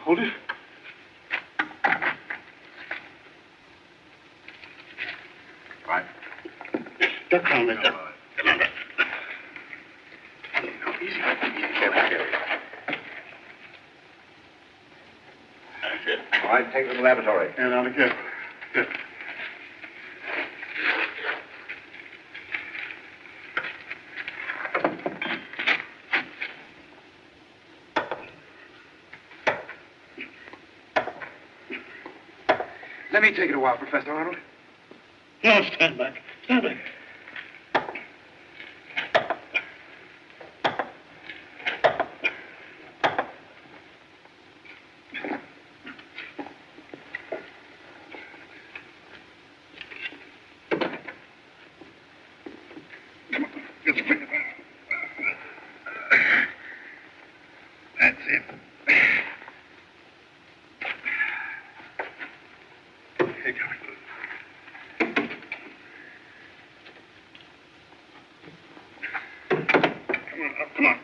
Hold it. Right. Duck down there. Come on. No, easy. Careful. That's it. All right, take it to the laboratory. Yeah, now, careful. Good. Let me take it a while, Professor Arnold. No, stand back. Stand back. That's it. Here goes. Come on.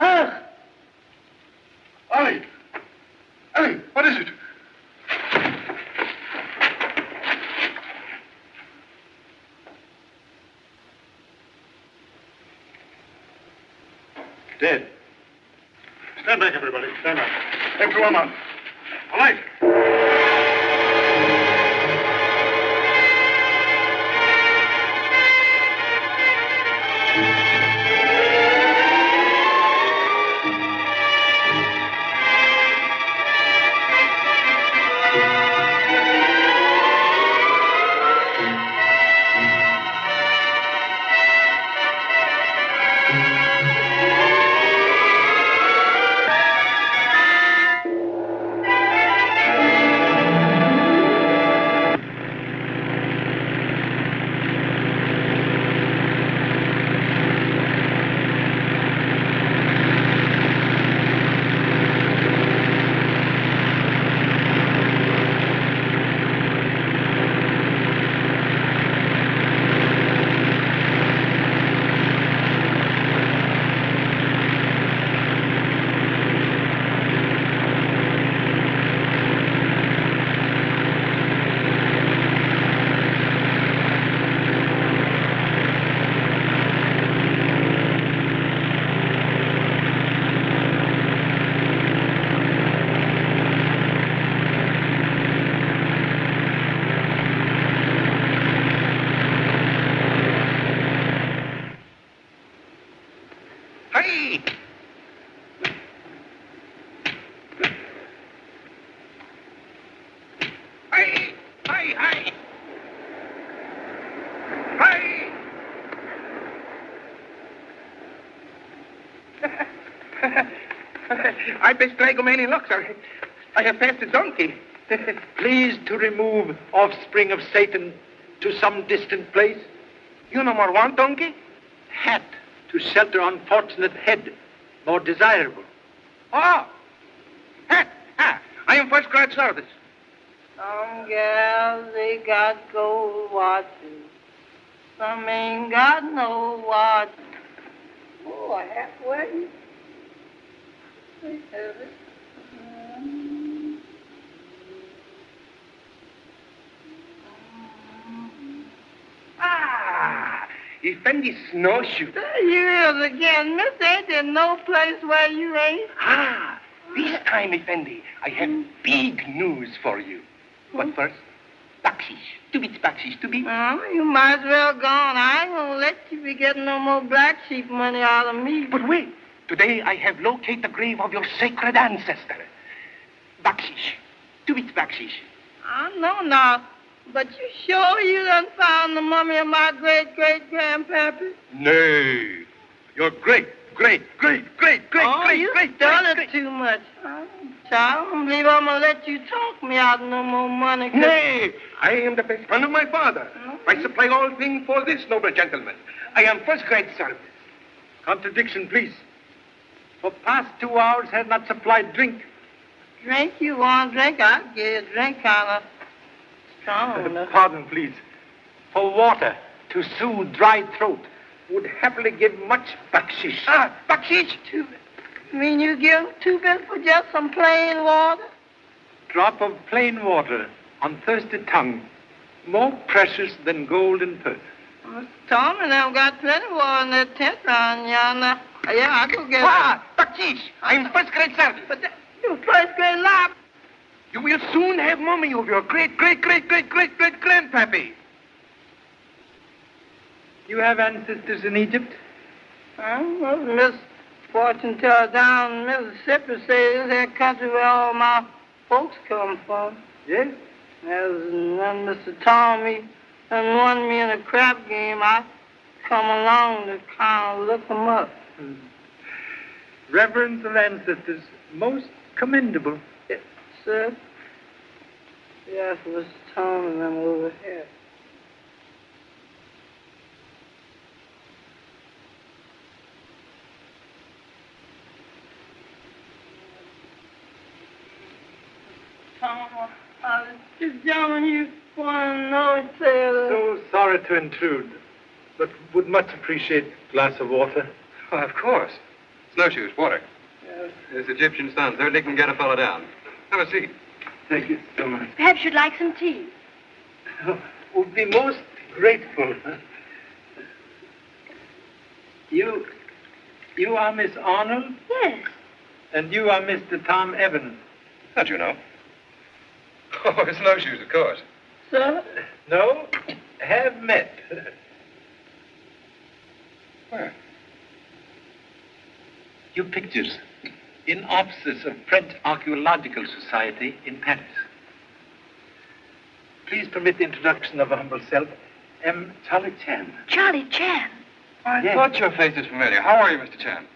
Ah! Ollie! Ollie, what is it? Dead. Stand back, everybody. Stand back. Everyone up. All right. I bestride many looks. I have passed a donkey. Please to remove offspring of Satan to some distant place. You no more want donkey? Hat to shelter unfortunate head. More desirable. Oh, hat. I am first grade service. Some gals, they got gold watches. Some ain't got no watch. Oh, a hat wedding. They have it. Effendi snowshoe. There you is again, miss. Ain't there no place where you ain't? This time, Effendi, I have big news for you. But first, bakshish. 2 bits bakshish, 2 bits. Oh, you might as well go on. I ain't gonna let you be getting no more black sheep money out of me. But wait. Today I have located the grave of your sacred ancestor. Bakshish. 2 bits bakshish. I know now. But you sure you done found the mummy of my great-great-grandpappy? Nay. Your great. Oh, you done it too much. Child, I don't believe I'm gonna let you talk me out of no more money. Nay, I am the best friend of my father. I supply all things for this noble gentleman. I am first grade service. Contradiction, please. For past 2 hours has not supplied drink. Drink you want drink? I'll give you a drink kind of strong. Pardon, please. For water to soothe dry throat. Would happily give much bakshish. Bakshish. You mean you give 2 bits for just some plain water? Drop of plain water on thirsty tongue. More precious than gold and pearl. Mr. Tom and I've got plenty of water in that tent round yonder. Yeah, I go get it. Bakshish. I am first grade service. But you first grade lab. You will soon have mummy of your great-great-great-great-great-grandpappy. You have ancestors in Egypt? Well, Miss Fortune teller down in Mississippi says this is that country where all my folks come from. Yes? As when Mr. Tommy and won me in a crap game, I come along to kind of look them up. Reverence of ancestors, most commendable. Yes, sir. Yes, Mr. Tommy and them over here. This gentleman you want to know, sailor. So sorry to intrude, but would much appreciate a glass of water. Oh, of course. Snowshoes, water. Yes. This Egyptian sun certainly can get a fellow down. Have a seat. Thank you so much. Perhaps you'd like some tea. Would be most grateful. You are Miss Arnold, Yes. and you are Mr. Tom Evans. How'd you know? Oh, snowshoes, of course. Sir? No, have met. Where? Your pictures in offices of French Archaeological Society in Paris. Please permit the introduction of a humble self, M. Charlie Chan. Charlie Chan. I Yes. thought your face is familiar. How are you, Mr. Chan?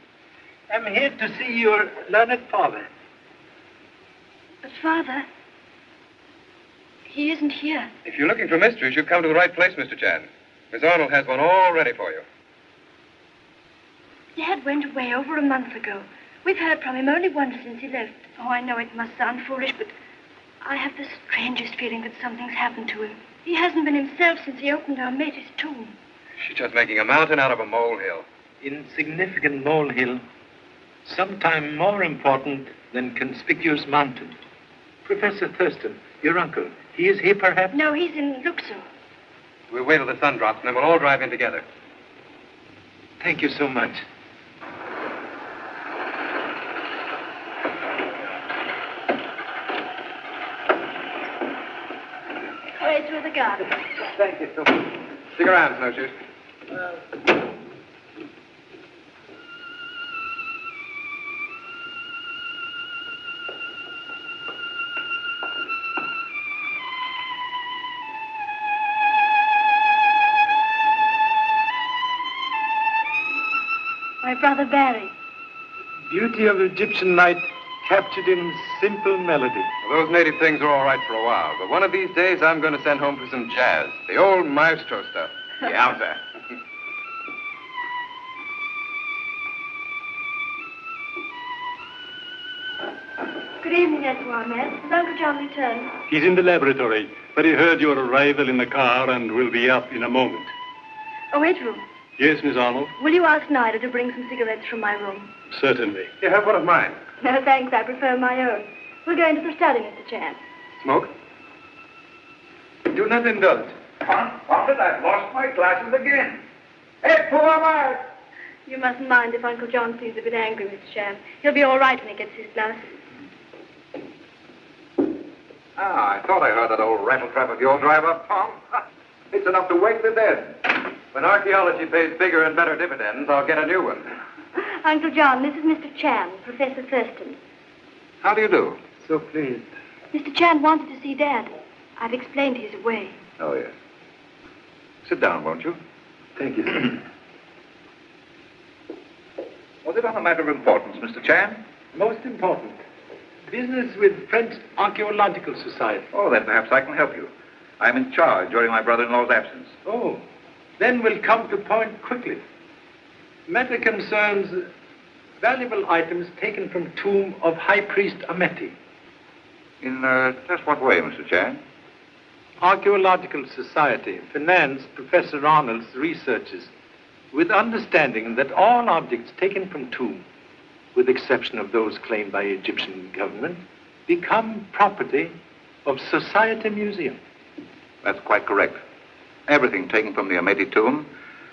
I'm here to see your learned father. But, Father, he isn't here. If you're looking for mysteries, you've come to the right place, Mr. Chan. Miss Arnold has one all ready for you. Dad went away over a month ago. We've heard from him only once since he left. Oh, I know it must sound foolish, but I have the strangest feeling that something's happened to him. He hasn't been himself since he opened our mate's tomb. She's just making a mountain out of a molehill. Insignificant molehill, sometime more important than conspicuous mountain. Professor Thurston, your uncle, he is here perhaps? No, he's in Luxor. We'll wait till the sun drops, and then we'll all drive in together. Thank you so much. Way through the garden. Thank you so much. Stick around, Snowshoes. My brother Barry. Beauty of Egyptian night captured in simple melody. Well, those native things are all right for a while, but one of these days I'm going to send home for some jazz. The old maestro stuff. Yowza. Good evening, Edouard, Miss. Has Uncle John returned? He's in the laboratory, but he heard your arrival in the car and will be up in a moment. Oh, Edouard, Yes, Miss Arnold? will you ask Nida to bring some cigarettes from my room? Certainly. You have one of mine. No, thanks. I prefer my own. We'll go into the study, Mr. Chan. Smoke? Do not indulge. Confound it, I've lost my glasses again. Hey, poor man! You mustn't mind if Uncle John seems a bit angry, Mr. Chan. He'll be all right when he gets his glasses. I thought I heard that old rattletrap of yours drive up, Tom. It's enough to wake the dead. When archaeology pays bigger and better dividends, I'll get a new one. Uncle John, this is Mr. Chan, Professor Thurston. How do you do? So pleased. Mr. Chan wanted to see Dad. I've explained he's away. Oh, yes. Sit down, won't you? Thank you, sir. Was it on a matter of importance, Mr. Chan? Most important. Business with French Archaeological Society. Oh, then perhaps I can help you. I'm in charge during my brother-in-law's absence. Oh, then we'll come to point quickly. Matter concerns valuable items taken from tomb of High Priest Ameti. In just what way, Mr. Chan? Archaeological Society financed Professor Arnold's researches with understanding that all objects taken from tomb, with exception of those claimed by Egyptian government, become property of Society Museum. That's quite correct. Everything taken from the Ameti tomb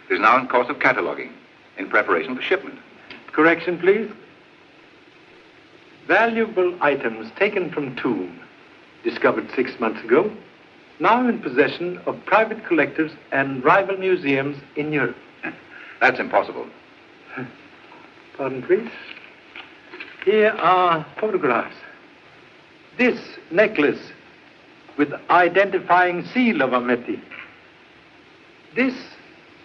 is now in course of cataloging, in preparation for shipment. Correction, please. Valuable items taken from tomb, discovered 6 months ago, now in possession of private collectors and rival museums in Europe. That's impossible. Pardon, please. Here are photographs. This necklace with identifying seal of Ameti. This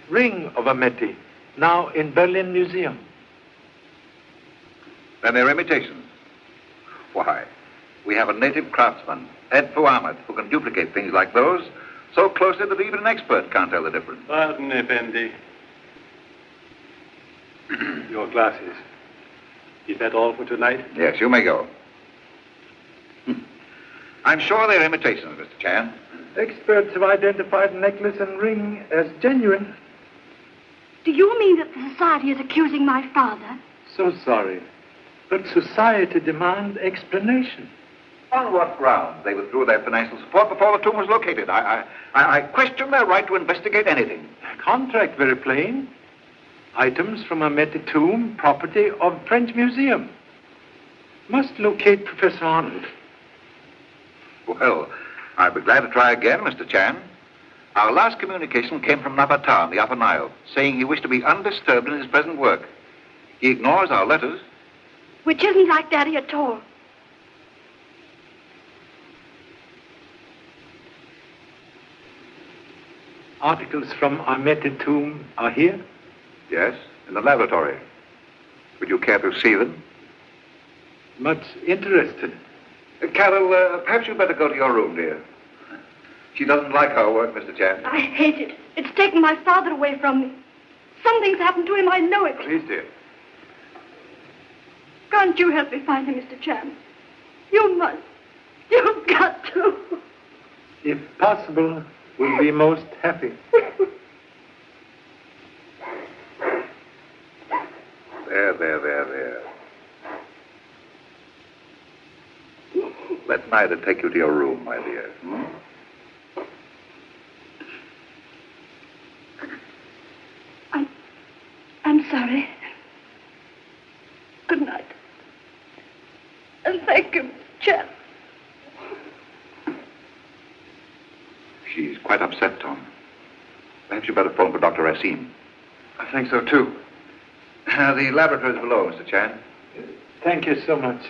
ring of Ameti, now in Berlin Museum. Then they're imitations. Why, we have a native craftsman, Ed Fuamet, who can duplicate things like those so closely that even an expert can't tell the difference. Pardon, Effendi. Your glasses. Is that all for tonight? Yes, you may go. I'm sure they're imitations, Mr. Chan. Experts have identified the necklace and ring as genuine. Do you mean that the society is accusing my father? So sorry, but society demands explanation. On what grounds they withdrew their financial support before the tomb was located? I question their right to investigate anything. Contract very plain. Items from Ameti tomb, property of French Museum. Must locate Professor Arnold. Well, I'll be glad to try again, Mr. Chan. Our last communication came from Nabata in the Upper Nile, saying he wished to be undisturbed in his present work. He ignores our letters. Which isn't like Daddy at all. Articles from Ameti tomb are here? Yes, in the laboratory. Would you care to see them? Much interested. Carol, perhaps you'd better go to your room, dear. She doesn't like our work, Mr. Chan. I hate it. It's taken my father away from me. Something's happened to him, I know it. Please, dear. Can't you help me find him, Mr. Chan? You must. You've got to. If possible, we'll be most happy. There. Let Nida take you to your room, my dear. I'm sorry. Good night. And thank you, Chan. She's quite upset, Tom. Perhaps you'd better phone for Dr. Racine. I think so, too. The laboratory's below, Mr. Chan. Thank you so much.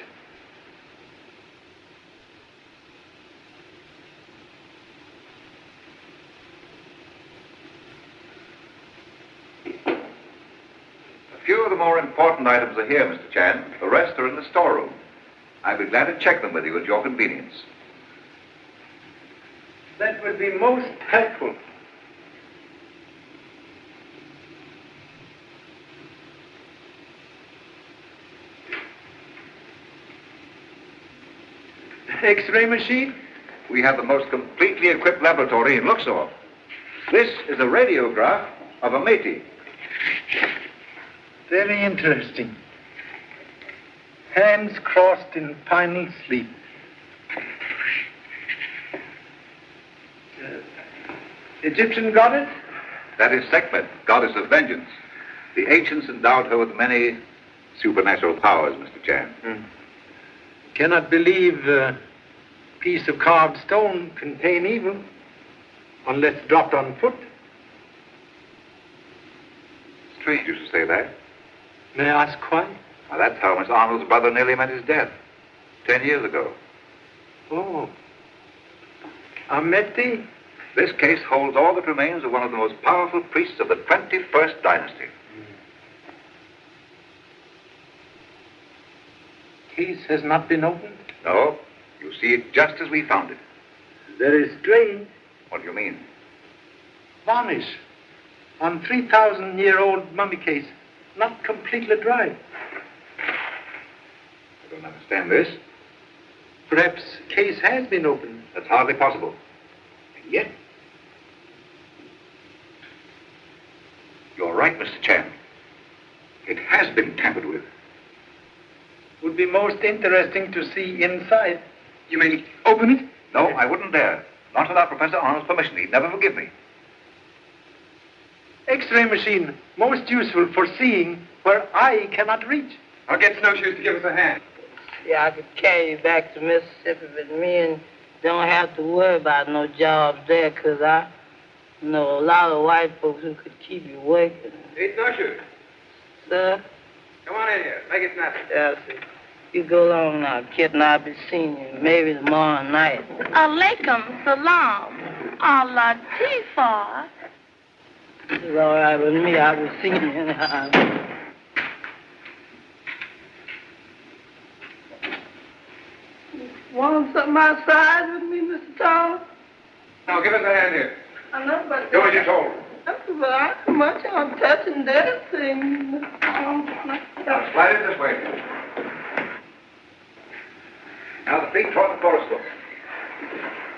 A few of the more important items are here, Mr. Chan. The rest are in the storeroom. I'd be glad to check them with you at your convenience. That would be most helpful. X-ray machine? We have the most completely equipped laboratory in Luxor. This is a radiograph of a métis. Very interesting. Hands crossed in final sleep. Egyptian goddess? That is Sekhmet, goddess of vengeance. The ancients endowed her with many supernatural powers, Mr. Chan. Cannot believe a piece of carved stone contain evil, unless dropped on foot. Strange you should say that. May I ask why? Now, that's how Miss Arnold's brother nearly met his death 10 years ago. Oh. Ameti? This case holds all that remains of one of the most powerful priests of the 21st dynasty. Case has not been opened? No, you see it just as we found it. Very strange. What do you mean? Varnish on 3,000-year-old mummy case, not completely dry. I don't understand this. Perhaps case has been opened. That's hardly possible. And yet, you're right, Mr. Chan. It has been tampered with. Would be most interesting to see inside. You mean open it? No, I wouldn't dare. Not without Professor Arnold's permission. He'd never forgive me. X-ray machine, most useful for seeing where eye cannot reach. I'll get Snowshoes to give us a hand. Yeah, I could carry you back to Mississippi with me and don't have to worry about no jobs there, 'cause I know a lot of white folks who could keep you working. Hey, Snowshoes, Sir? come on in here. Make it snappy. Yeah, sir. You go along now, kid, and I'll be seeing you maybe tomorrow night. Alaikum salam. Allah Tifa. It's all right with me. I'll be seeing you anyhow. Want something outside with me, Mr. Tom? Now, give us a hand here. I know, but... Do as you're told. But I too much I'm touching that thing. Now, slide it this way. Now, the feet toward the coruscant.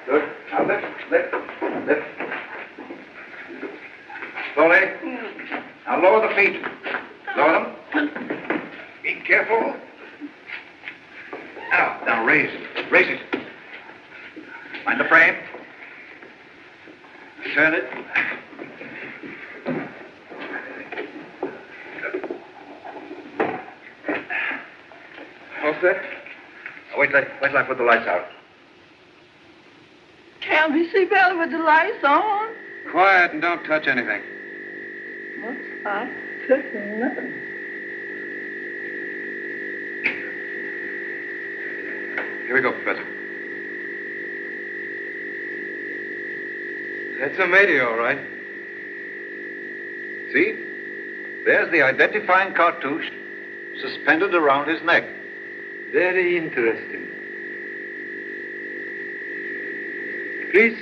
Good. Now, lift. Slowly. Now, lower the feet. Lower them. Be careful. Now, raise it. Raise it. Mind the frame. Turn it. All set? Now, wait till I put the lights out. Can't we see better with the lights on? Quiet and don't touch anything. What's I touching nothing? Here we go, Professor. That's a meteor, all right. See? There's the identifying cartouche suspended around his neck. Very interesting. Please.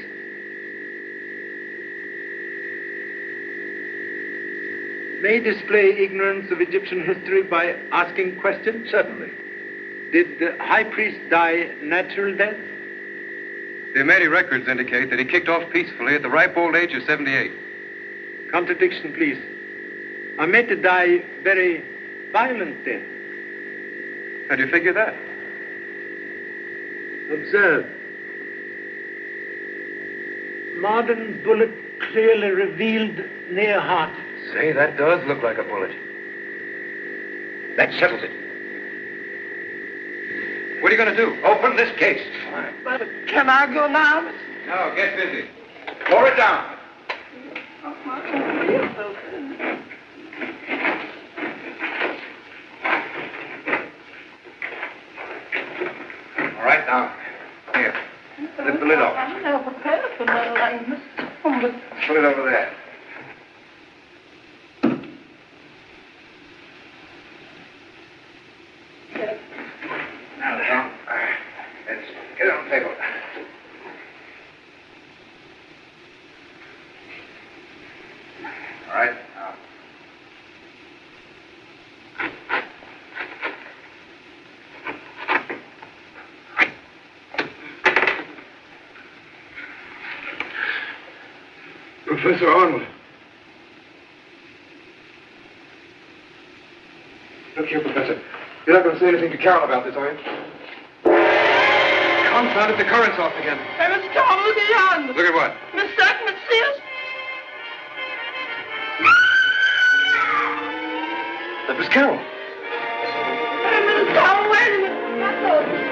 May display ignorance of Egyptian history by asking questions? Certainly. Did the high priest die natural death? The Ameti records indicate that he kicked off peacefully at the ripe old age of 78. Contradiction, please. Ameti died very violent death. How do you figure that? Observe. Modern bullet clearly revealed near heart. Say, that does look like a bullet. That settles it. What are you going to do? Open this case. But can I go now? No, get busy. Lower it down. All right, now, here. Lift the lid off. I'm never prepared for nothing like Mr. Tom, but Put it over there. Now, Tom, let's get it on the table. All right, now. Professor Arnold. Look here, Professor. You're not going to say anything to Carol about this, are you? Confound it, the current's off again. Hey, Mr. Tom, look at yonder. Look at what? Miss Sackman, see us? That was Carol. Hey, Mr. Tom, wait a minute. I thought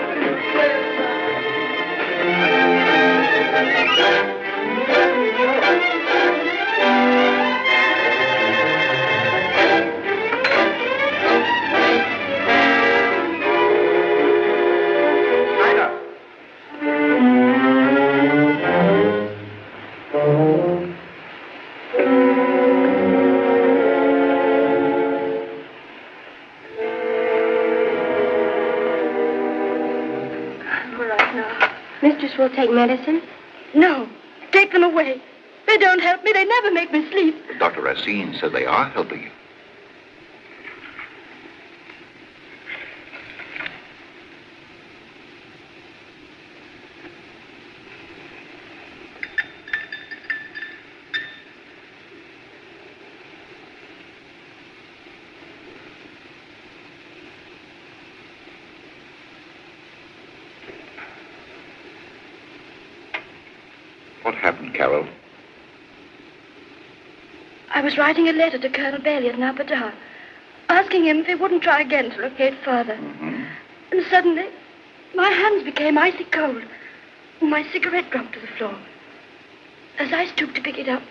Mistress will take medicine? No. Take them away. They don't help me. They never make me sleep. Dr. Racine said they are helping you. What happened, Carol? I was writing a letter to Colonel Bailey at Napadar, asking him if he wouldn't try again to locate Father. Mm-hmm. And suddenly, my hands became icy cold, and my cigarette dropped to the floor. As I stooped to pick it up,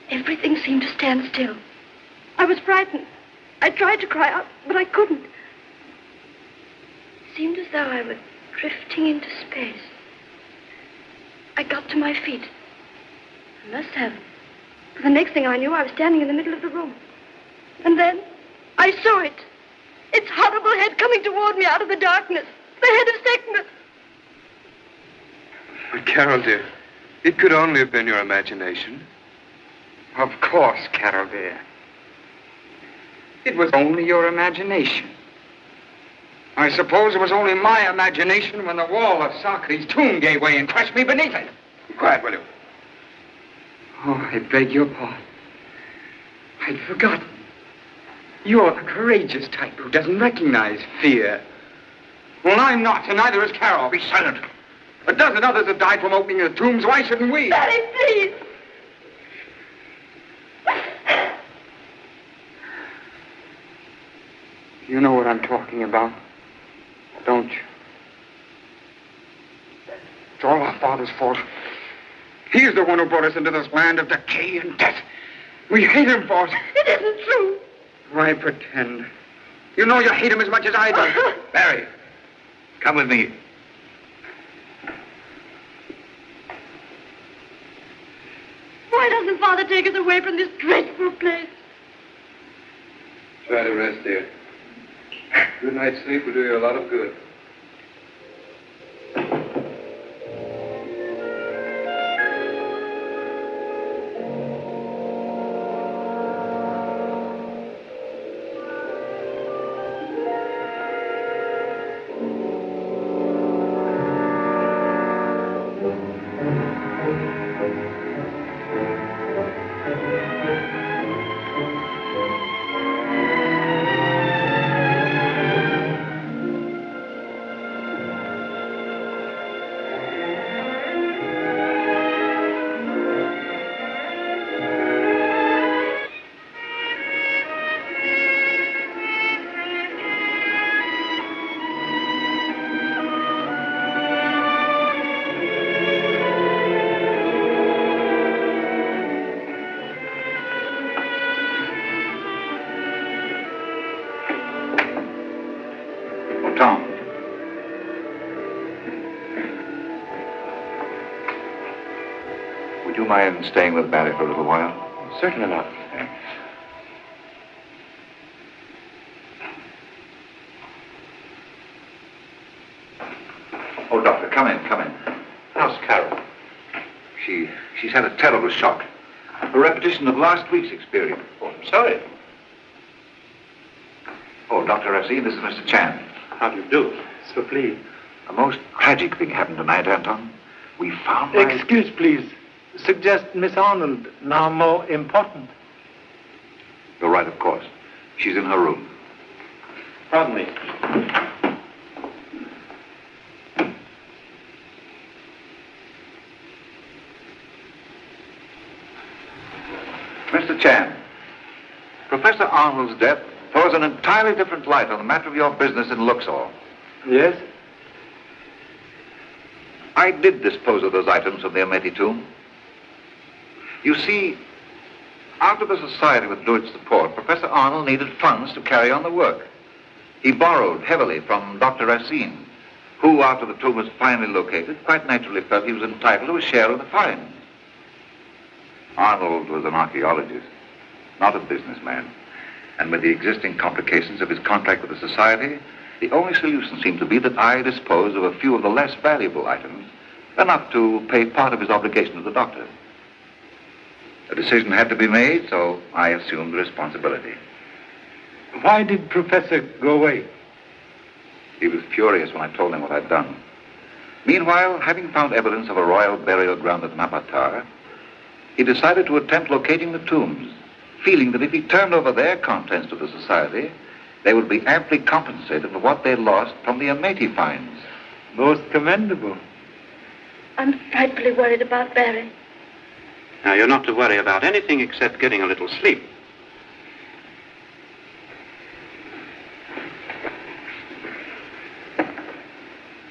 everything seemed to stand still. I was frightened. I tried to cry out, but I couldn't. It seemed as though I were drifting into space. I got to my feet. I must have. The next thing I knew, I was standing in the middle of the room. And then I saw it. Its horrible head coming toward me out of the darkness. The head of sickness. But Carol, dear, it could only have been your imagination. Of course, Carol, dear. It was only your imagination. I suppose it was only my imagination when the wall of Socrates' tomb gave way and crushed me beneath it. Be quiet, will you? Oh, I beg your pardon. I'd forgotten. You're the courageous type who doesn't recognize fear. Well, I'm not, and neither is Carol. Be silent. A dozen others have died from opening the tombs. Why shouldn't we? Daddy, please. You know what I'm talking about, don't you? It's all our father's fault. He's the one who brought us into this land of decay and death. We hate him for it. It isn't true. Why pretend? You know you hate him as much as I do. Barry, come with me. Why doesn't Father take us away from this dreadful place? Try to rest, dear. Good night's sleep will do you a lot of good. Tom. Would you mind staying with Barry for a little while? Certainly not. Oh, Doctor, come in, come in. How's Carol? She's had a terrible shock. A repetition of last week's experience. Oh, I'm sorry. Oh, Dr. Racine, this is Mr. Chan. How do you do? So pleased. A most tragic thing happened tonight, Anton. We found my... Excuse, please. suggest Miss Arnold now more important. You're right, of course. She's in her room. Pardon me. Mr. Chan, Professor Arnold's death throws an entirely different light on the matter of your business in Luxor. Yes? I did dispose of those items from the Ameti tomb. You see, after the society withdrew its support, Professor Arnold needed funds to carry on the work. He borrowed heavily from Dr. Racine, who, after the tomb was finally located, quite naturally felt he was entitled to a share of the finds. Arnold was an archaeologist, not a businessman. And with the existing complications of his contract with the society, the only solution seemed to be that I dispose of a few of the less valuable items, enough to pay part of his obligation to the doctor. A decision had to be made, so I assumed the responsibility. Why did Professor go away? He was furious when I told him what I'd done. Meanwhile, having found evidence of a royal burial ground at Napatar, he decided to attempt locating the tombs, feeling that if he turned over their contents to the society, they would be amply compensated for what they lost from the Ameti finds. Most commendable. I'm frightfully worried about Barry. Now, you're not to worry about anything except getting a little sleep.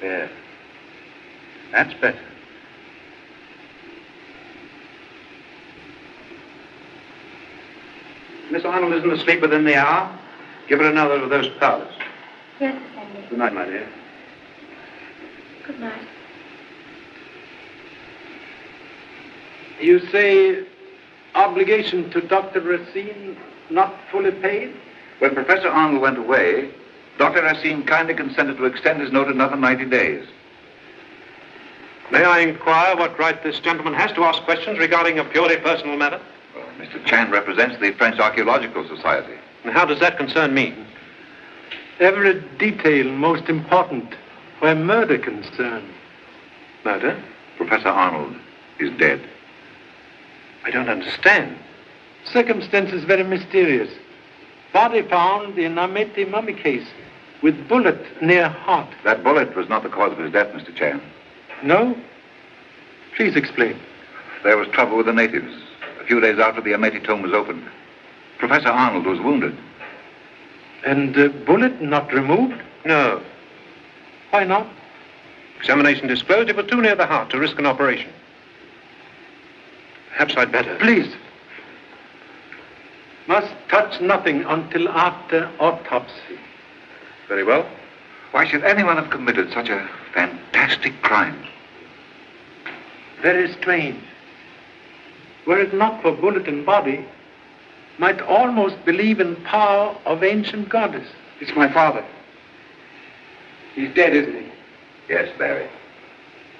There. That's better. Miss Arnold isn't asleep within the hour. Give her another of those powders. Yes, Effendi. Good night, my dear. Good night. You say obligation to Dr. Racine not fully paid? When Professor Arnold went away, Dr. Racine kindly consented to extend his note another 90 days. May I inquire what right this gentleman has to ask questions regarding a purely personal matter? Well, Mr. Chan represents the French Archaeological Society. And how does that concern me? Every detail most important where murder concerned. Murder? Professor Arnold is dead. I don't understand. Circumstances very mysterious. Body found in Ameti mummy case with bullet near heart. That bullet was not the cause of his death, Mr. Chan. No? Please explain. There was trouble with the natives. A few days after the Ameti tomb was opened, Professor Arnold was wounded. And the bullet not removed? No. Why not? Examination disclosed it was too near the heart to risk an operation. Perhaps I'd better. Please. Must touch nothing until after autopsy. Very well. Why should anyone have committed such a fantastic crime? Very strange. Were it not for bullet and body, might almost believe in power of ancient goddess. It's my father. He's dead, isn't he? Yes, Barry.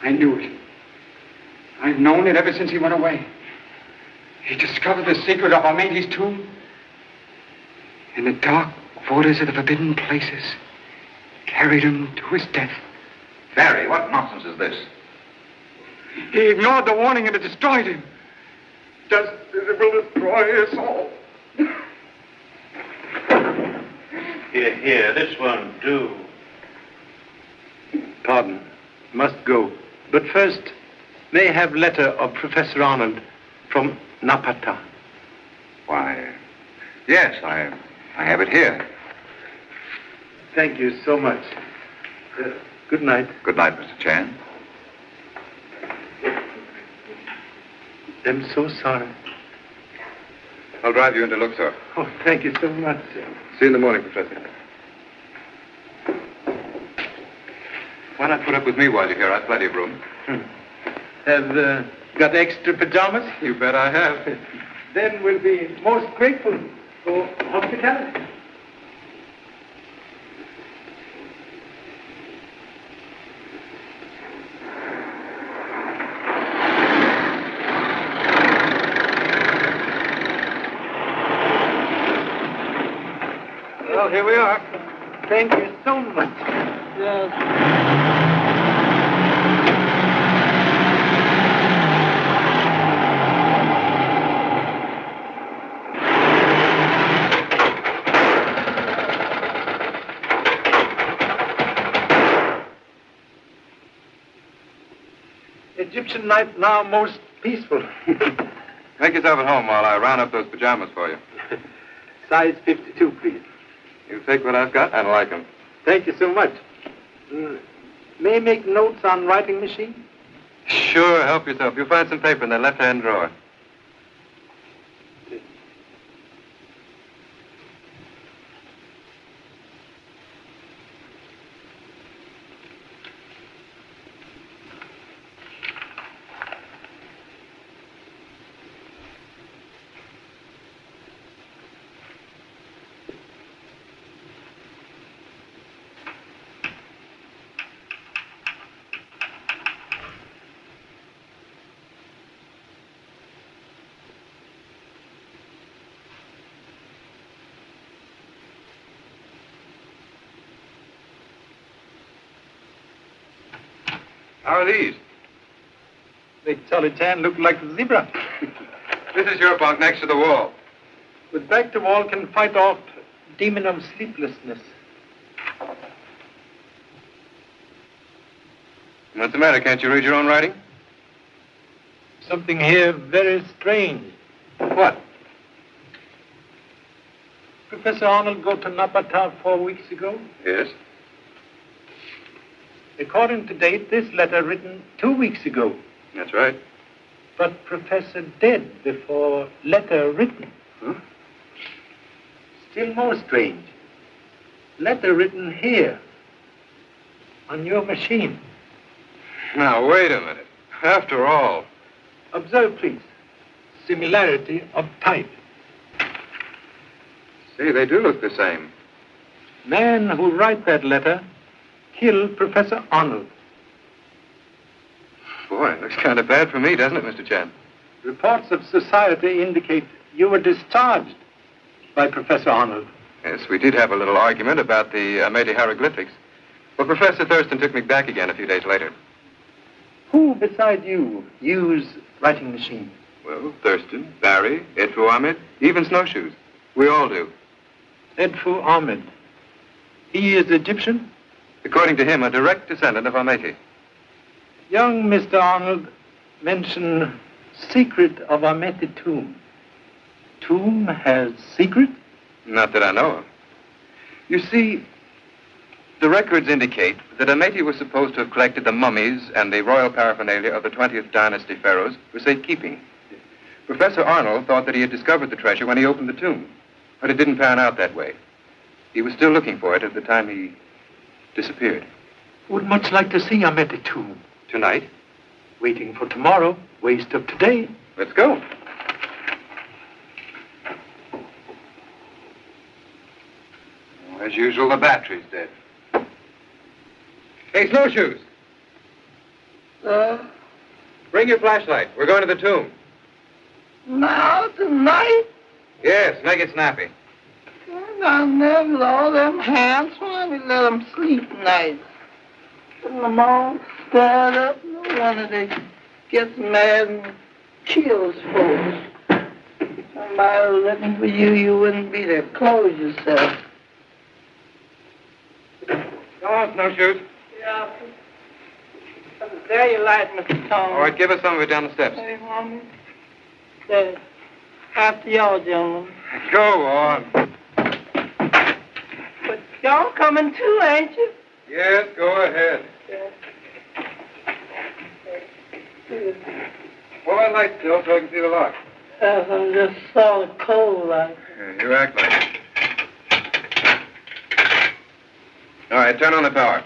I knew it. I've known it ever since he went away. He discovered the secret of Ameti's tomb. In the dark waters of the forbidden places, carried him to his death. Barry, what nonsense is this? He ignored the warning and it destroyed him. Just as it will destroy us all. Here, this won't do. Pardon. Must go. But first, may I have letter of Professor Arnold from Napata? Why, yes, I have it here. Thank you so much. Good night. Good night, Mr. Chan. I'm so sorry. I'll drive you into Luxor. Oh, thank you so much, sir. See you in the morning, Professor. Why not put up with me while you're here? I've plenty of room. Have got extra pajamas? You bet I have. Then we'll be most grateful for hospitality. Well, here we are. Thank you so much. Yes. night now most peaceful. Make yourself at home while I round up those pajamas for you. Size 52, please. You take what I've got? I like them. Thank you so much. May I make notes on writing machine? Sure, help yourself. You'll find some paper in the left-hand drawer. How are these? They Charlie Chan look like a zebra. This is your bunk next to the wall. With back to wall can fight off demon of sleeplessness. What's the matter? Can't you read your own writing? Something here very strange. What? Professor Arnold go to Napata 4 weeks ago. Yes. According to date, this letter written 2 weeks ago. That's right. But Professor dead before letter written. Huh? Still more strange. Letter written here. On your machine. Now, wait a minute. After all. Observe, please. Similarity of type. See, they do look the same. Man who write that letter killed Professor Arnold. Boy, it looks kind of bad for me, doesn't it, Mr. Chan? Reports of society indicate you were discharged by Professor Arnold. Yes, we did have a little argument about the Amete hieroglyphics. But Professor Thurston took me back again a few days later. Who beside you use writing machine? Well, Thurston, Barry, Edfu Ahmed, even Snowshoes. We all do. Edfu Ahmed. He is Egyptian? According to him, a direct descendant of Amete. Young Mr. Arnold mentioned secret of Amete tomb. Tomb has secret? Not that I know of. You see, the records indicate that Amete was supposed to have collected the mummies and the royal paraphernalia of the 20th dynasty pharaohs for safekeeping. Professor Arnold thought that he had discovered the treasure when he opened the tomb, but it didn't pan out that way. He was still looking for it at the time he disappeared. Would much like to see Amete tomb. Tonight? Waiting for tomorrow. Waste of today. Let's go. As usual, the battery's dead. Hey, Snowshoes. Bring your flashlight. We're going to the tomb. Now, tonight? Yes, make it snappy. I never all them hands. Why we let them sleep nights? Putting them all stirred up. No wonder they gets mad and kills folks. Somebody was looking for you, you wouldn't be there. Close yourself. Come on, Snowshoes. Yeah. There you light, Mr. Tom. All right, give us some of it down the steps. Hey, Mommy. There. After y'all, gentlemen. Go on. But y'all coming too, ain't you? Yes, go ahead. Pull that light still so I can see the lock. I'm just sort of cold like. Yeah, you act like it. All right, turn on the power.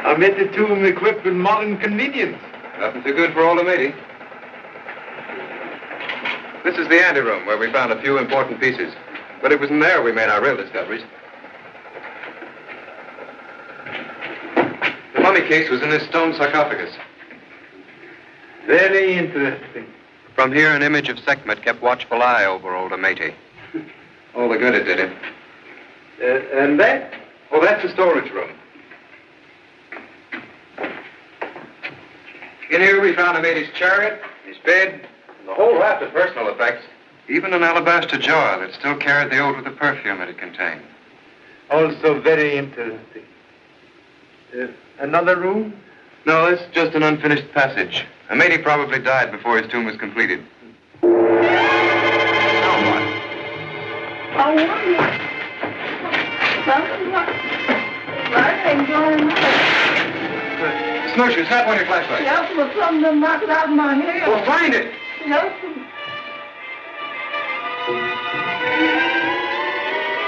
Amete tomb equipped with modern convenience. Nothing too good for old Amete. This is the anteroom where we found a few important pieces. But it was in there we made our real discoveries. The mummy case was in this stone sarcophagus. Very interesting. From here, an image of Sekhmet kept watchful eye over old Amete. All the good it did him. And that? Oh, that's the storage room. In here we found Amede's chariot, his bed, and the whole raft of personal effects. Even an alabaster jar that still carried the odor of the perfume that it contained. Also very interesting. Another room? No, it's just an unfinished passage. Amede probably died before his tomb was completed. Now what? I wonder. I ain't going out. Snowshoe, snap on your flashlight. Yes, but something to knock it out of my head. Well, find it. Yes.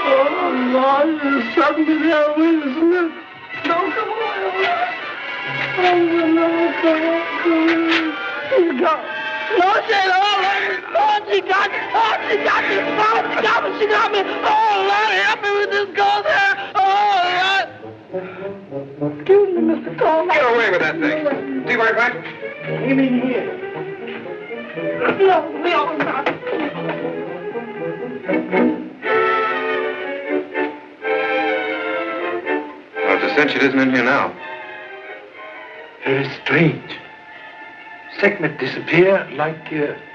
Oh, Lord, there's something there with us. Don't come away. Oh, no, come on. He's gone. No, she ain't all right. Oh, she got me. Oh, she got me. Oh, she got me. She got me. Oh, Lord, help me with this ghost hair. Oh, Lord. Excuse me, Mr. Coleman. Get away with that thing. See where it went? Give me here. No, not. Well, it's a cinch it isn't in here now. Very strange. Segment disappear like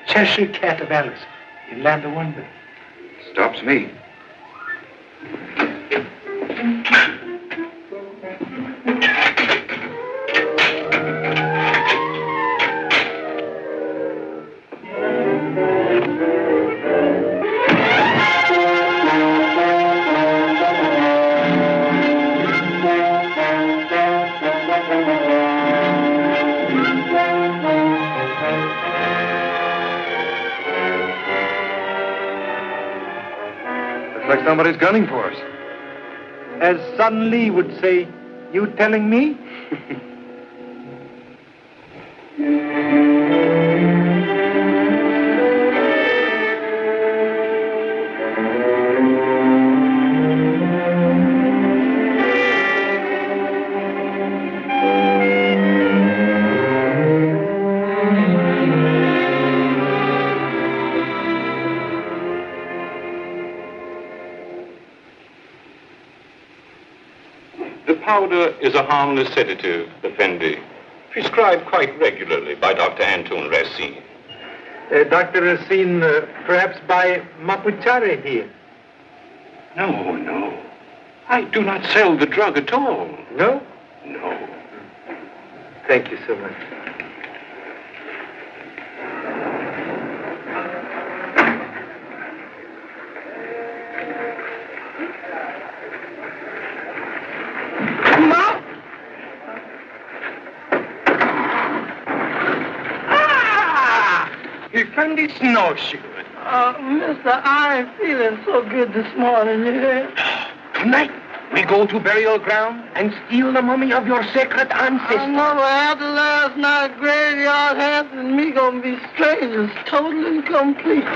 Cheshire Cat of Alice in Land of Wonder. Stops me. Looks like somebody's gunning for us. As Sun Lee would say, you telling me? The powder is a harmless sedative, Effendi, prescribed quite regularly by Dr. Antoine Racine. Dr. Racine, perhaps by Mapuchari here. No. I do not sell the drug at all. No? No. Thank you so much. Effendi Snowshoe. Mister, I ain't feeling so good this morning, you hear? Tonight, we go to burial ground and steal the mummy of your sacred ancestor. I know, but after last night, graveyard hands and me gonna be strangers, totally complete. I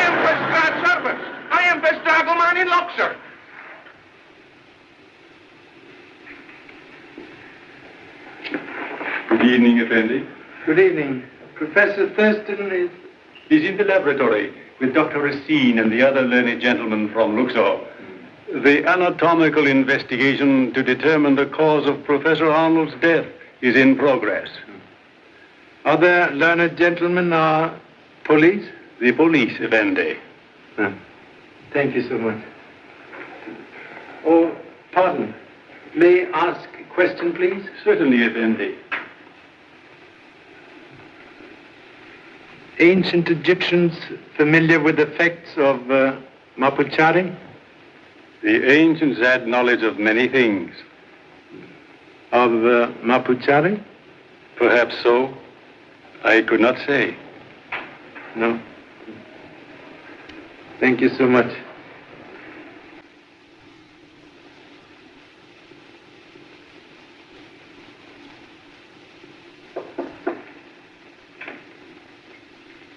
am Bestrat Service. I am best dragoman in Luxor. Good evening, Effendi. Good evening. Professor Thurston is... He's in the laboratory with Dr. Racine and the other learned gentleman from Luxor. The anatomical investigation to determine the cause of Professor Arnold's death is in progress. Other learned gentlemen are police? The police, Effendi. Thank you so much. Oh, pardon. May I ask a question, please? Certainly, Effendi. Ancient Egyptians familiar with the effects of Mapuchari? The ancients had knowledge of many things. Of Mapuchari? Perhaps so. I could not say. No. Thank you so much.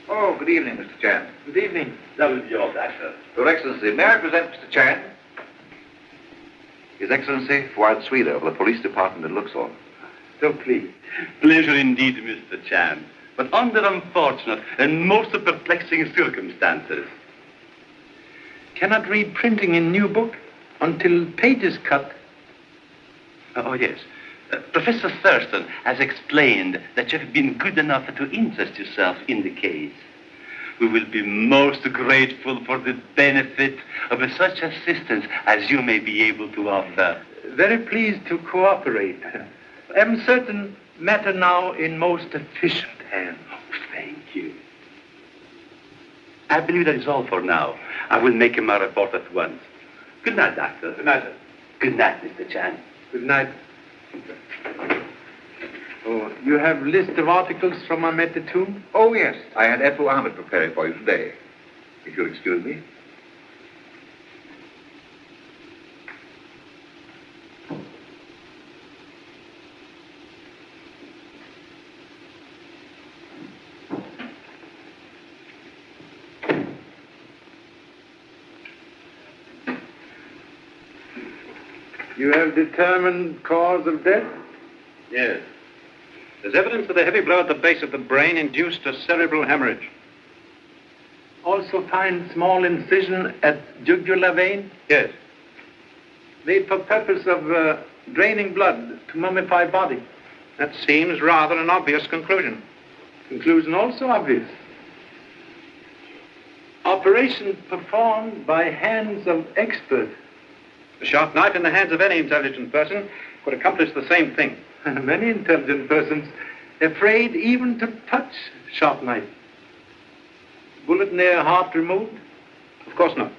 Oh, good evening, Mr. Chan. Good evening. That was your doctor. Your Excellency, may I present Mr. Chan? His Excellency, Fuad Swida of the Police Department in Luxor. So pleased. Pleasure indeed, Mr. Chan, but under unfortunate and most perplexing circumstances. Cannot read printing in new book until pages cut. Oh, yes. Professor Thurston has explained that you have been good enough to interest yourself in the case. We will be most grateful for the benefit of such assistance as you may be able to offer. Very pleased to cooperate. I'm certain matter now in most efficient hands. Oh, thank you. I believe that is all for now. I will make my report at once. Good night, Doctor. Good night, sir. Good night, Mr. Chan. Good night. Oh, you have list of articles from Ahmed Tomb? Oh, yes. I had Edfu Ahmed prepare it for you today. If you'll excuse me. You have determined cause of death? Yes. There's evidence that a heavy blow at the base of the brain induced a cerebral hemorrhage. Also find small incision at jugular vein? Yes. Made for purpose of draining blood to mummify body. That seems rather an obvious conclusion. Conclusion also obvious. Operation performed by hands of expert. A sharp knife in the hands of any intelligent person could accomplish the same thing. Many intelligent persons afraid even to touch sharp knife. Bullet near heart removed? Of course not.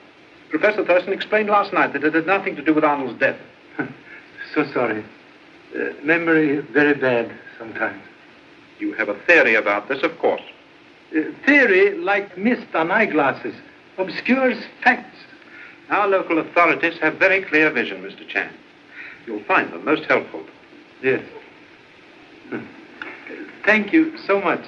Professor Thurston explained last night that it had nothing to do with Arnold's death. So sorry. Memory very bad sometimes. You have a theory about this, of course. Theory, like mist on eyeglasses, obscures facts. Our local authorities have very clear vision, Mr. Chan. You'll find them most helpful. Yes. Thank you so much.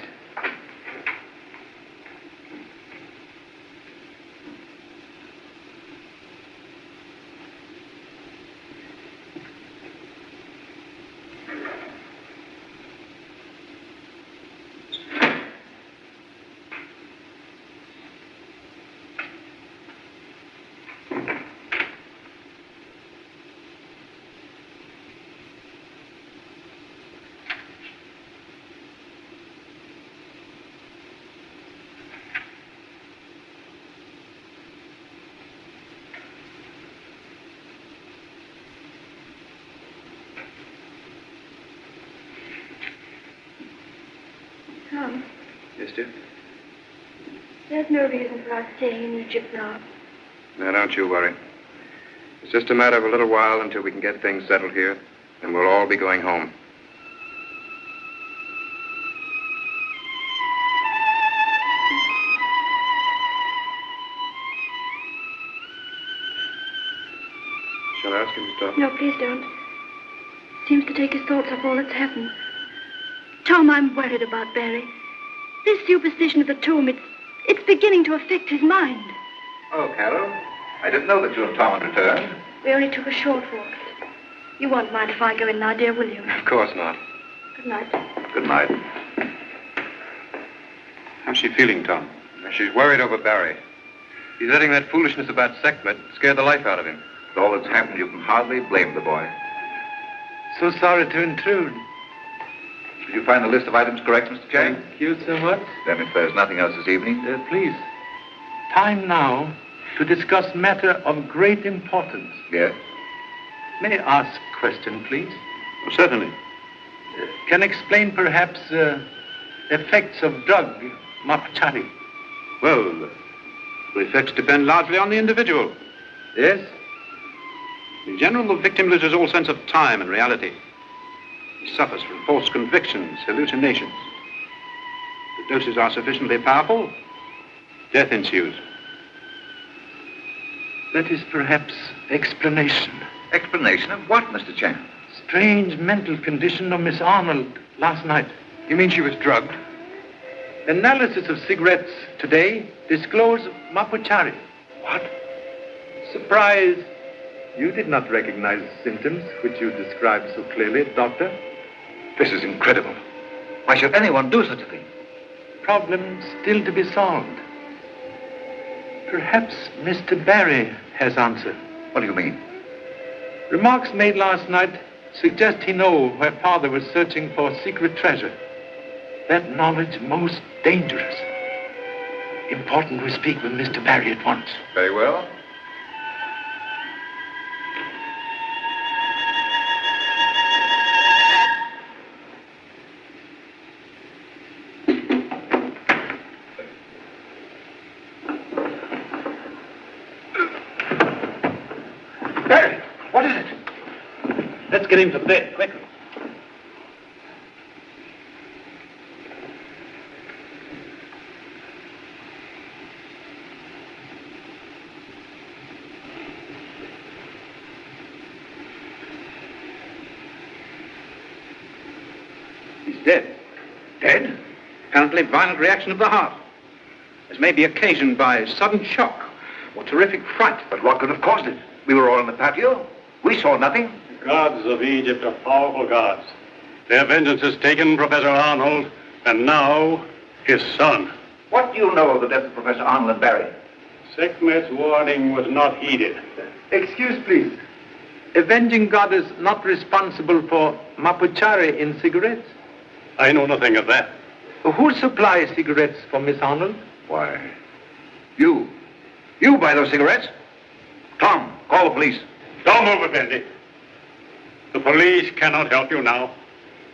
Tom, Yes, dear? there's no reason for us staying in Egypt now. Now, don't you worry. It's just a matter of a little while until we can get things settled here, and we'll all be going home. Shall I ask him to stop? No, please don't. Seems to take his thoughts off all that's happened. Tom, I'm worried about Barry. This superstition of the tomb, it's beginning to affect his mind. Oh, Carol, I didn't know that you and Tom had returned. We only took a short walk. You won't mind if I go in now, dear, will you? Of course not. Good night. Good night. How's she feeling, Tom? She's worried over Barry. He's letting that foolishness about Sekhmet scare the life out of him. With all that's happened, you can hardly blame the boy. So sorry to intrude. Did you find the list of items correct, Mr. Chang? Thank you so much. Then if there's nothing else this evening... Please, time now to discuss matter of great importance. Yes? May I ask a question, please? Oh, certainly. Can explain perhaps effects of drug, mapchari. Well, the effects depend largely on the individual. Yes? In general, the victim loses all sense of time and reality. He suffers from false convictions, hallucinations. The doses are sufficiently powerful, death ensues. That is perhaps explanation. Explanation of what, Mr. Chang? Strange mental condition of Miss Arnold last night. You mean she was drugged? Analysis of cigarettes today disclosed mapuchari. What? Surprise. You did not recognize symptoms which you described so clearly, Doctor. This is incredible. Why should anyone do such a thing? Problem still to be solved. Perhaps Mr. Barry has answer. What do you mean? Remarks made last night suggest he know where father was searching for secret treasure. That knowledge most dangerous. Important we speak with Mr. Barry at once. Very well. Barry, what is it? Let's get him to bed, quickly. Dead. Dead? Apparently violent reaction of the heart. This may be occasioned by sudden shock or terrific fright. But what could have caused it? We were all in the patio. We saw nothing. The gods of Egypt are powerful gods. Their vengeance has taken Professor Arnold, and now his son. What do you know of the death of Professor Arnold and Barry? Sekhmet's warning was not heeded. Excuse, please. Avenging God is not responsible for mapuchari in cigarettes. I know nothing of that. Who supplies cigarettes for Miss Arnold? Why, you. You buy those cigarettes? Tom, call the police. Don't move, Effendi. The police cannot help you now.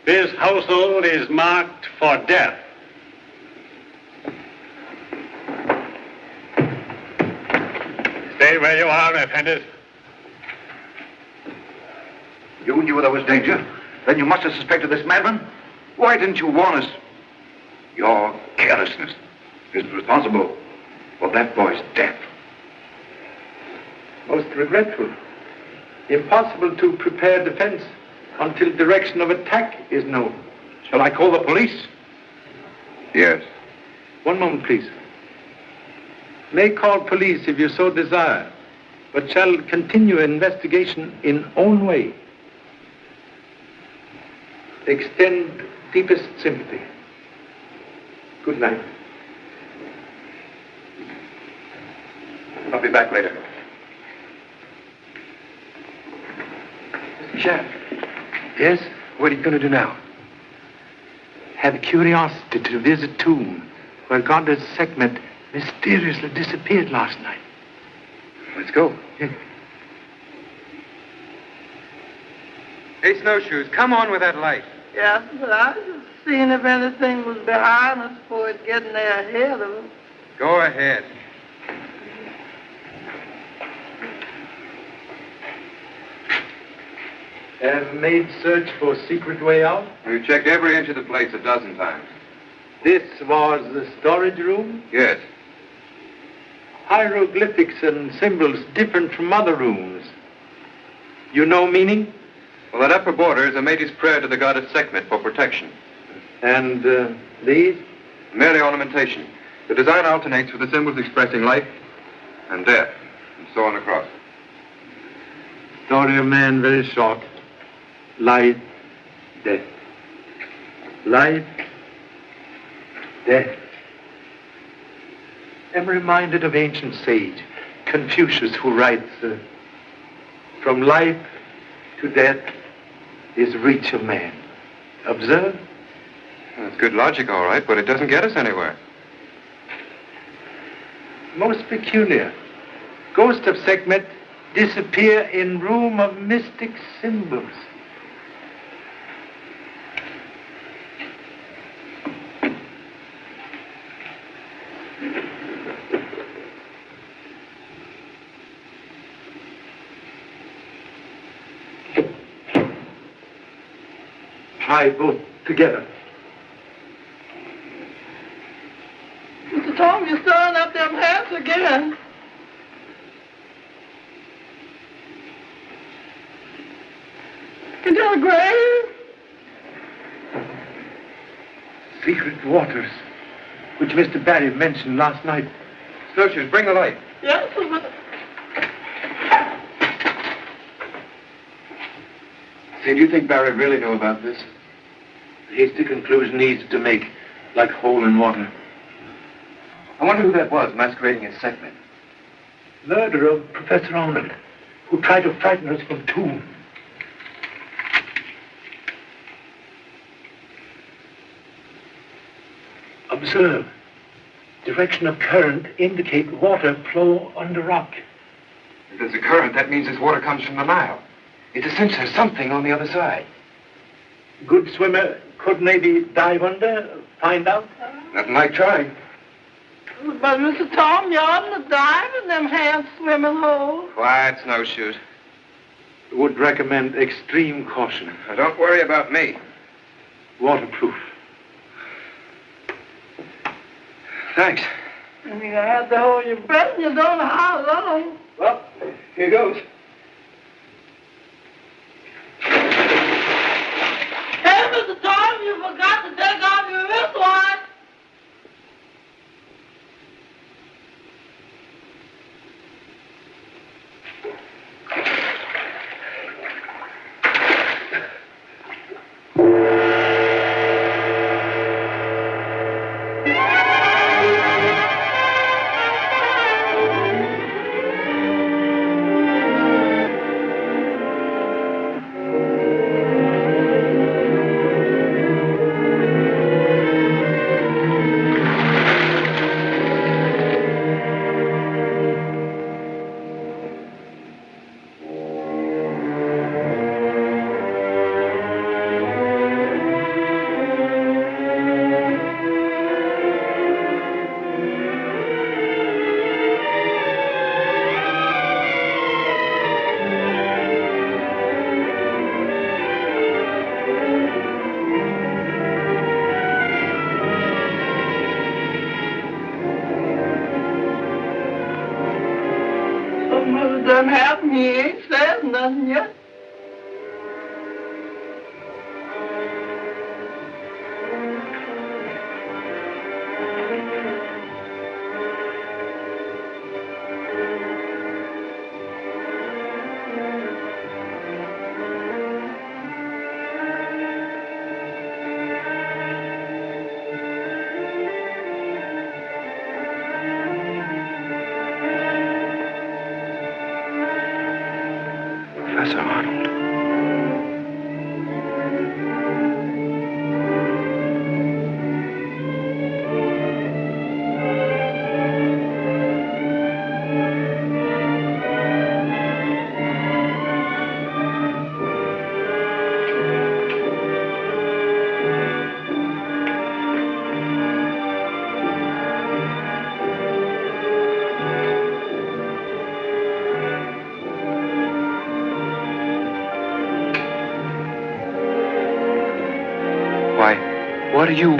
This household is marked for death. Stay where you are, Effendi. You knew there was danger. Then you must have suspected this madman. Why didn't you warn us? Your carelessness is responsible for that boy's death. Most regretful. Impossible to prepare defense until direction of attack is known. Shall I call the police? Yes. One moment, please. May call police if you so desire, but shall continue investigation in own way. Extend deepest sympathy. Good night. I'll be back later. Mr. Sheriff. Yes? What are you going to do now? Have curiosity to visit tomb where Goddess Sekhmet mysteriously disappeared last night. Let's go. Yes. Hey, Snowshoes, come on with that light. Yes, but I was just seeing if anything was behind us before it getting there ahead of us. Go ahead. Have made search for secret way out? We've checked every inch of the place a dozen times. This was the storage room? Yes. Hieroglyphics and symbols different from other rooms. You know meaning? Well, that upper border is a mate's prayer to the goddess Sekhmet for protection. And these? Merely ornamentation. The design alternates with the symbols expressing life and death, and so on across. Story of man very short. Life, death. Life, death. I'm reminded of ancient sage Confucius, who writes, from life to death is reach of man. Observe? That's good logic, all right, but it doesn't get us anywhere. Most peculiar. Ghost of Sekhmet disappear in room of mystic symbols. Try both together. Mr. Tom, you're stirring up them hands again. Into the grave? Secret waters, which Mr. Barry mentioned last night. Snowshoes, bring the light. Yes, but... Say, do you think Barry really knew about this? The hasty conclusion he needs to make, like hole in water. I wonder who that was masquerading as Sekhmet. Murder of Professor Arnold, who tried to frighten us from tomb. Observe. Direction of current indicate water flow under rock. If there's a current, that means this water comes from the Nile. It's a sense there's something on the other side. Good swimmer could maybe dive under, find out. Nothing like trying. But, Mr. Tom, you oughtn't to dive in them hand swimming holes. Quiet, snowshoes. Would recommend extreme caution. Now, don't worry about me. Waterproof. Thanks. And you have to hold your breath and you don't know how long. Well, here goes. Hey, Mr. Tom, you forgot to take off your wristwatch. Done happened, he ain't said nothing yet. Professor Arnold. What are you...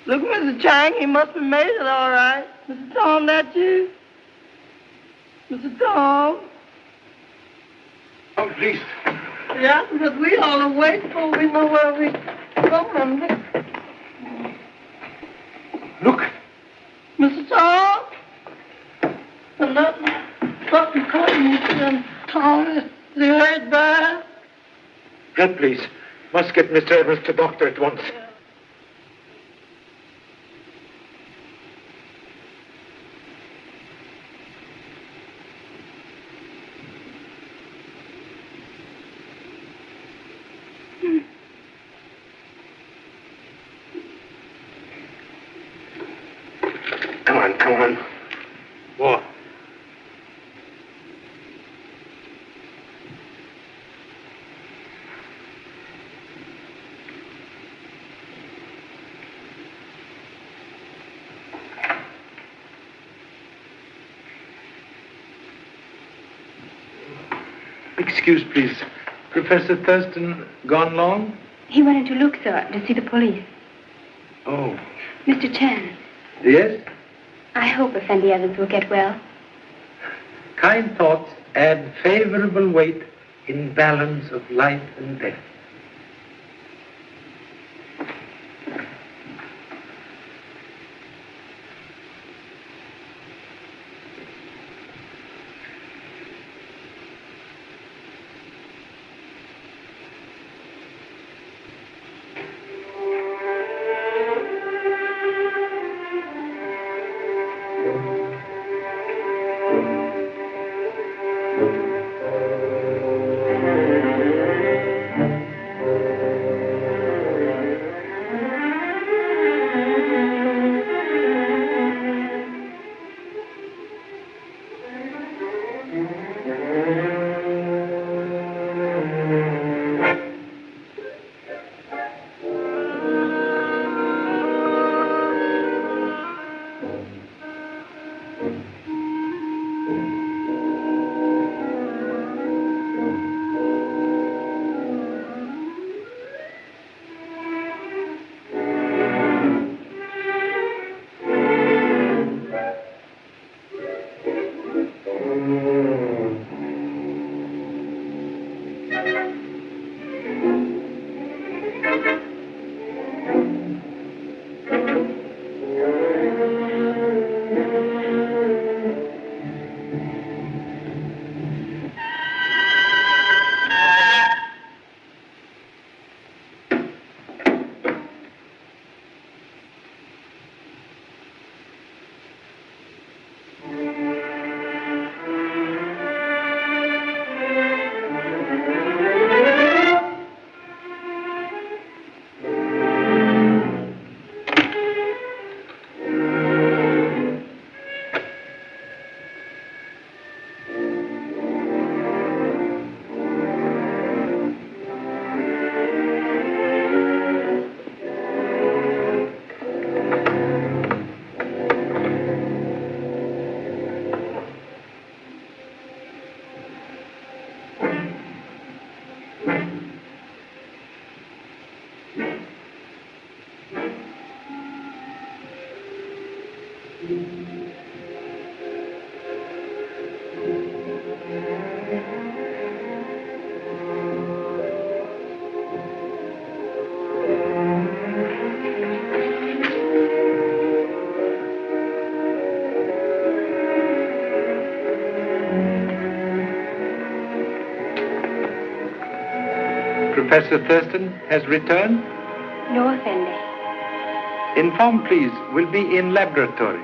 Look, Mr. Chang, he must have made it all right. Mr. Tom, that you? Mr. Tom? Oh, please. Yeah, because we all are waiting for we know where we going. Look. Mr. Tom? And nothing caught me, Tom. Is he hurt bad? Help, please. Must get Mr. Evans to doctor at once. Come on. More. Excuse, please. Professor Thurston gone long? He went in to look, sir, to see the police. Oh. Mr. Chan, Yes? I hope Effendi Evans will get well. Kind thoughts add favorable weight in balance of life and death. Professor Thurston has returned? No, Effendi. Inform, please. We'll be in laboratory.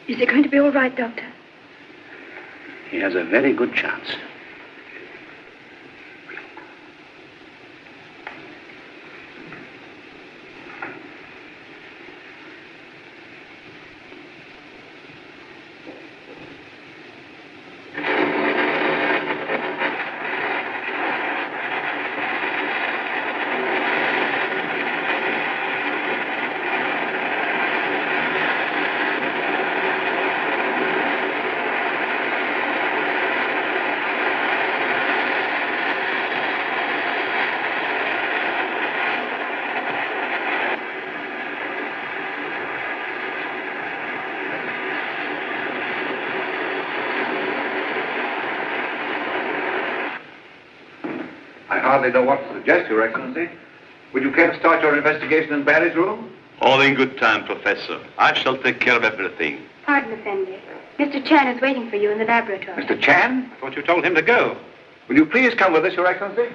Is it going to be all right, Doctor? He has a very good chance. I hardly know what to suggest, Your Excellency. Would you care to start your investigation in Barry's room? All in good time, Professor. I shall take care of everything. Pardon, Effendi. Mr. Chan is waiting for you in the laboratory. Mr. Chan? I thought you told him to go. Will you please come with us, Your Excellency?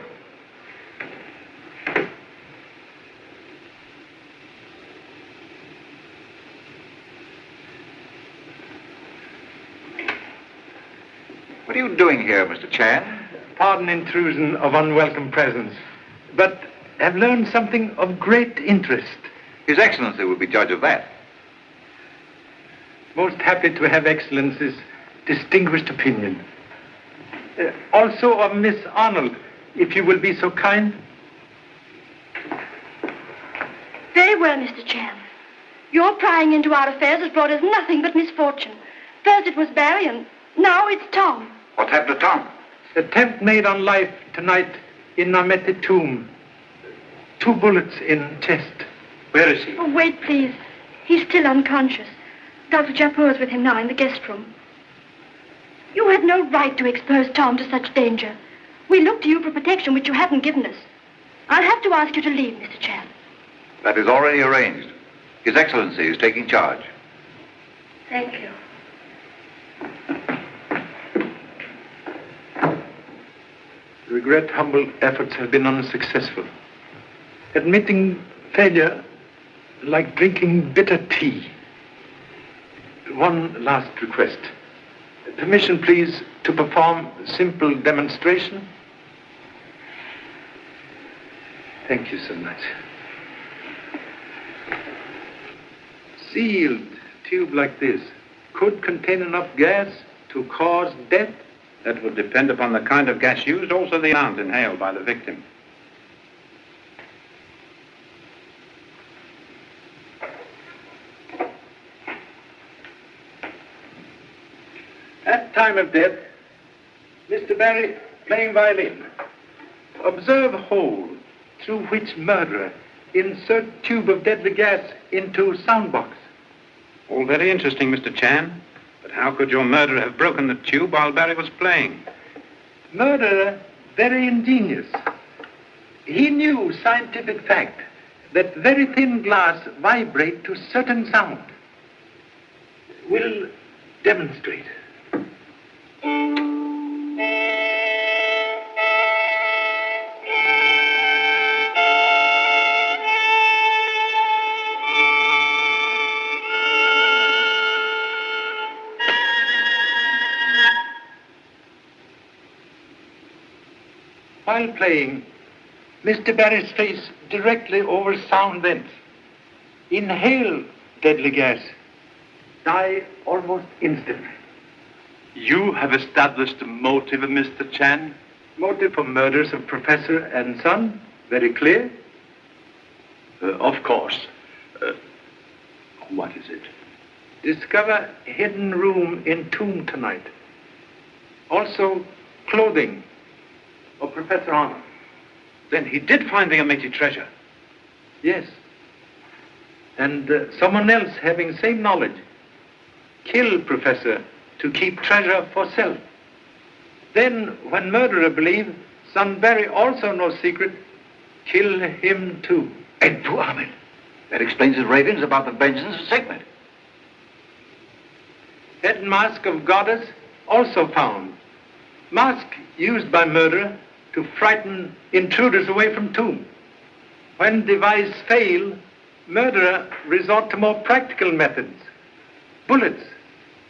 What are you doing here, Mr. Chan? Pardon intrusion of unwelcome presence, but have learned something of great interest. His Excellency will be judge of that. Most happy to have Excellency's distinguished opinion. Also of Miss Arnold, if you will be so kind. Very well, Mr. Chan. Your prying into our affairs has brought us nothing but misfortune. First it was Barry, and now it's Tom. What happened to Tom? Attempt made on life tonight in Namete tomb. 2 bullets in chest. Where is he? Oh, wait, please. He's still unconscious. Dr. Japur is with him now in the guest room. You had no right to expose Tom to such danger. We looked to you for protection, which you haven't given us. I'll have to ask you to leave, Mr. Chan. That is already arranged. His Excellency is taking charge. Thank you. Regret humble efforts have been unsuccessful. Admitting failure like drinking bitter tea. One last request. Permission, please, to perform a simple demonstration. Thank you so much. Sealed tube like this could contain enough gas to cause death. That would depend upon the kind of gas used, also the amount inhaled by the victim. At time of death, Mr. Barry playing violin. Observe hole through which murderer insert tube of deadly gas into sound box. All very interesting, Mr. Chan. But how could your murderer have broken the tube while Barry was playing? Murderer, very ingenious. He knew scientific fact that very thin glass vibrate to certain sound. We'll demonstrate. While playing, Mr. Barry's face directly over sound vents. Inhale deadly gas. Die almost instantly. You have established a motive, Mr. Chan? Motive for murders of professor and son? Very clear? Of course. What is it? Discover hidden room in tomb tonight. Also, clothing of Professor Arnold. Then he did find the Amati treasure. Yes. And someone else having same knowledge. Kill Professor to keep treasure for self. Then, when murderer believe Sunbury also knows secret, kill him too. And to Ahmed. That explains his ravings about the vengeance of Sigmund. Head mask of goddess also found. Mask used by murderer to frighten intruders away from tomb. When device fail, murderer resort to more practical methods. Bullets,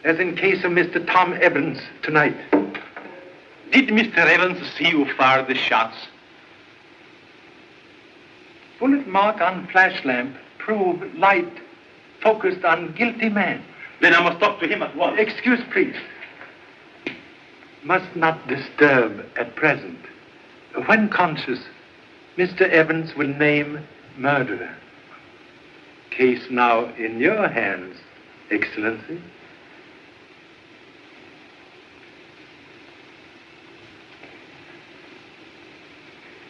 as in case of Mr. Tom Evans tonight. Did Mr. Evans see you fire the shots? Bullet mark on flash lamp prove light focused on guilty man. Then I must talk to him at once. Excuse, please. Must not disturb at present. When conscious, Mr. Evans will name murderer. Case now in your hands, Excellency.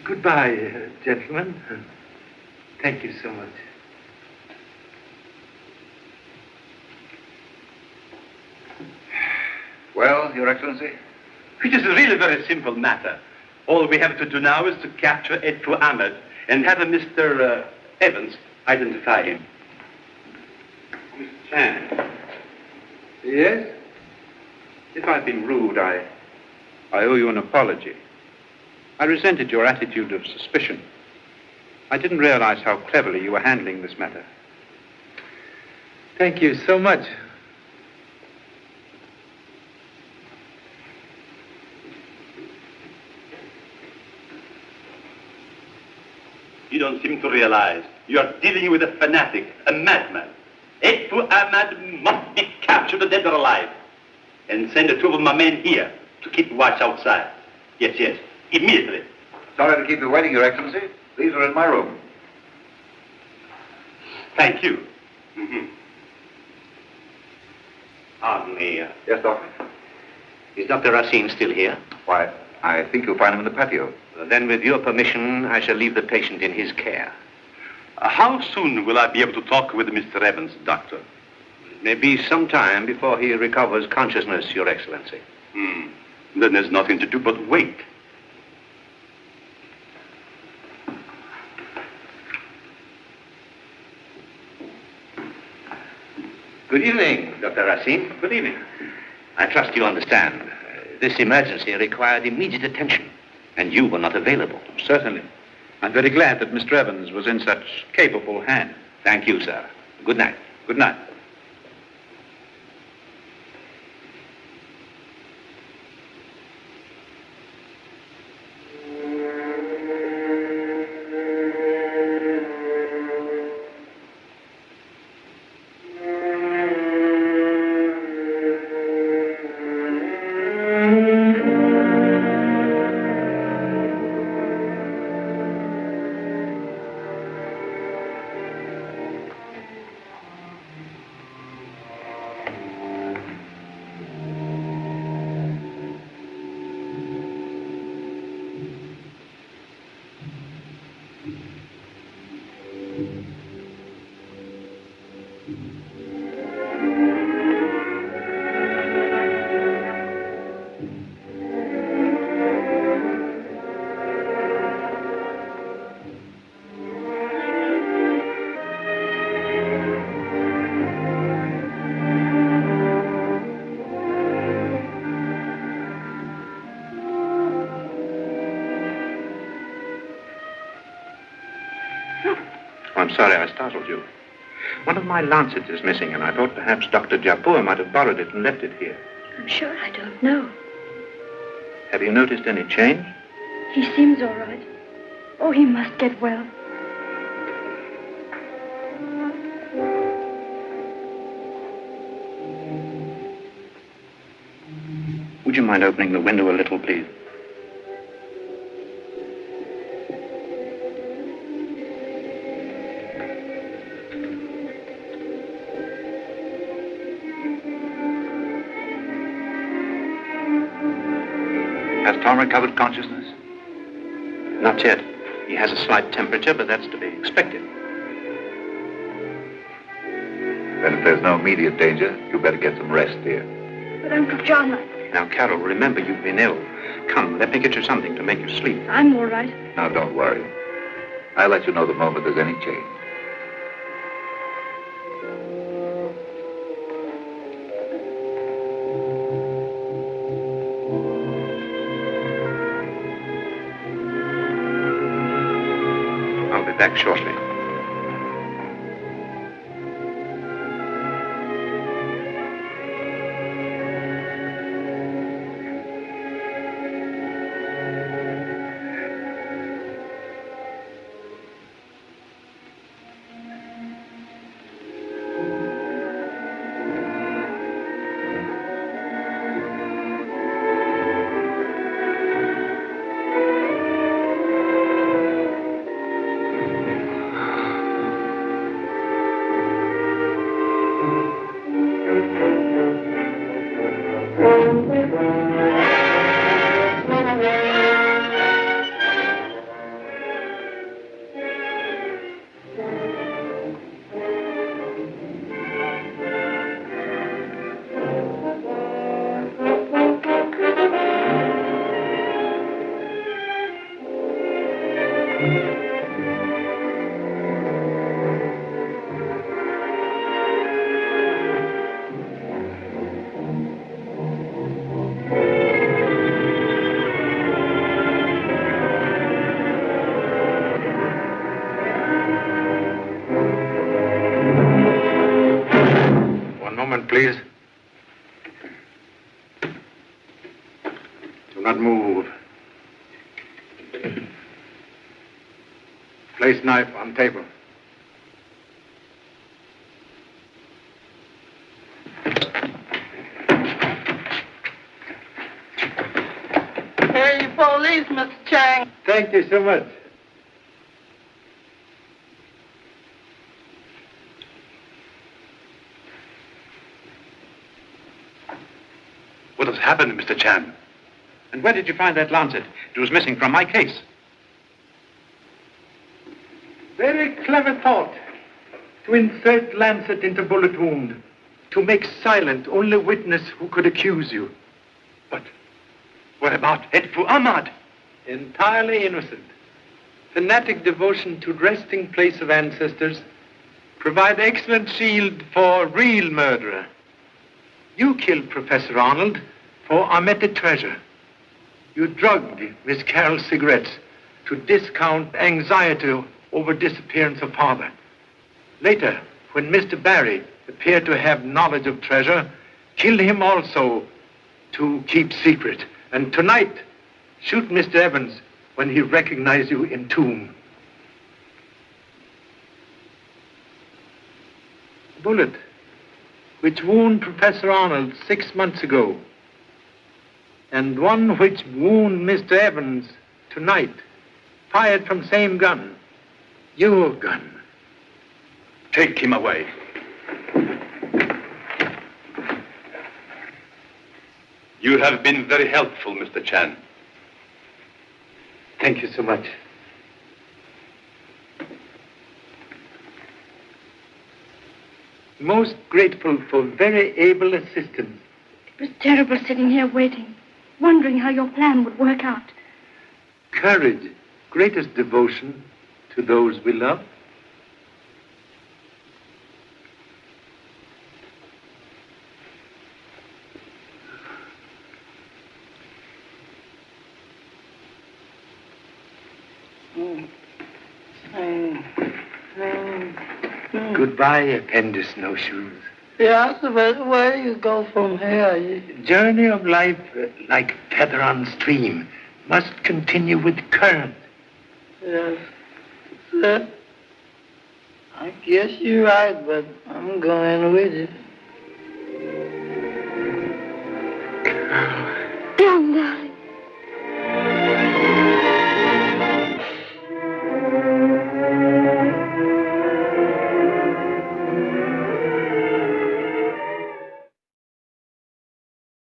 Goodbye, gentlemen. Thank you so much. Well, Your Excellency? It is a really very simple matter. All we have to do now is to capture Edfu Ahmed and have Mr. Evans identify him. Mr. Chan, Yes? if I've been rude, I owe you an apology. I resented your attitude of suspicion. I didn't realize how cleverly you were handling this matter. Thank you so much. You don't seem to realize you are dealing with a fanatic, a madman. Edfu Ahmed must be captured dead or alive. And send two of my men here to keep watch outside. Yes, immediately. Sorry to keep you waiting, Your Excellency. These are in my room. Thank you. Pardon me. Yes, Doctor? Is Dr. Racine still here? Why, I think you'll find him in the patio. Then, with your permission, I shall leave the patient in his care. How soon will I be able to talk with Mr. Evans, Doctor? It may be some time before he recovers consciousness, Your Excellency. Then there's nothing to do but wait. Good evening, Dr. Racine. Good evening. I trust you understand. This emergency required immediate attention, and you were not available. Certainly. I'm very glad that Mr. Evans was in such capable hands. Thank you, sir. Good night. Good night. I'm sorry I startled you. One of my lancets is missing, and I thought perhaps Dr. Japur might have borrowed it and left it here. I'm sure I don't know. Have you noticed any change? He seems all right. Oh, he must get well. Would you mind opening the window a little, please? Has Tom recovered consciousness? Not yet. He has a slight temperature, but that's to be expected. Then if there's no immediate danger, you better get some rest, dear. But Uncle John, Now, Carol, remember you've been ill. Come, let me get you something to make you sleep. I'm all right. Now, don't worry. I'll let you know the moment there's any change. I'll be back shortly. Please. Do not move. Place knife on table. Hey, police, Mr. Chang. Thank you so much. What has happened, Mr. Chan? And where did you find that lancet? It was missing from my case. Very clever thought. To insert lancet into bullet wound. To make silent only witness who could accuse you. But what about Edfu Ahmad? Entirely innocent. Fanatic devotion to resting place of ancestors provide excellent shield for real murderer. You killed Professor Arnold for omitted treasure. You drugged Miss Carroll's cigarettes to discount anxiety over disappearance of father. Later, when Mr. Barry appeared to have knowledge of treasure, killed him also to keep secret. And tonight, shoot Mr. Evans when he recognized you in tomb. Bullet which wounded Professor Arnold 6 months ago, and one which wounded Mr. Evans tonight, fired from same gun, your gun. Take him away. You have been very helpful, Mr. Chan. Thank you so much. Most grateful for very able assistance. It was terrible sitting here waiting, wondering how your plan would work out. Courage, greatest devotion to those we love. Goodbye, appendix snowshoes. Yes, but where do you go from here? Journey of life, like feather on stream, must continue with current. Yes, sir. I guess you're right, but I'm going with you. Down, darling.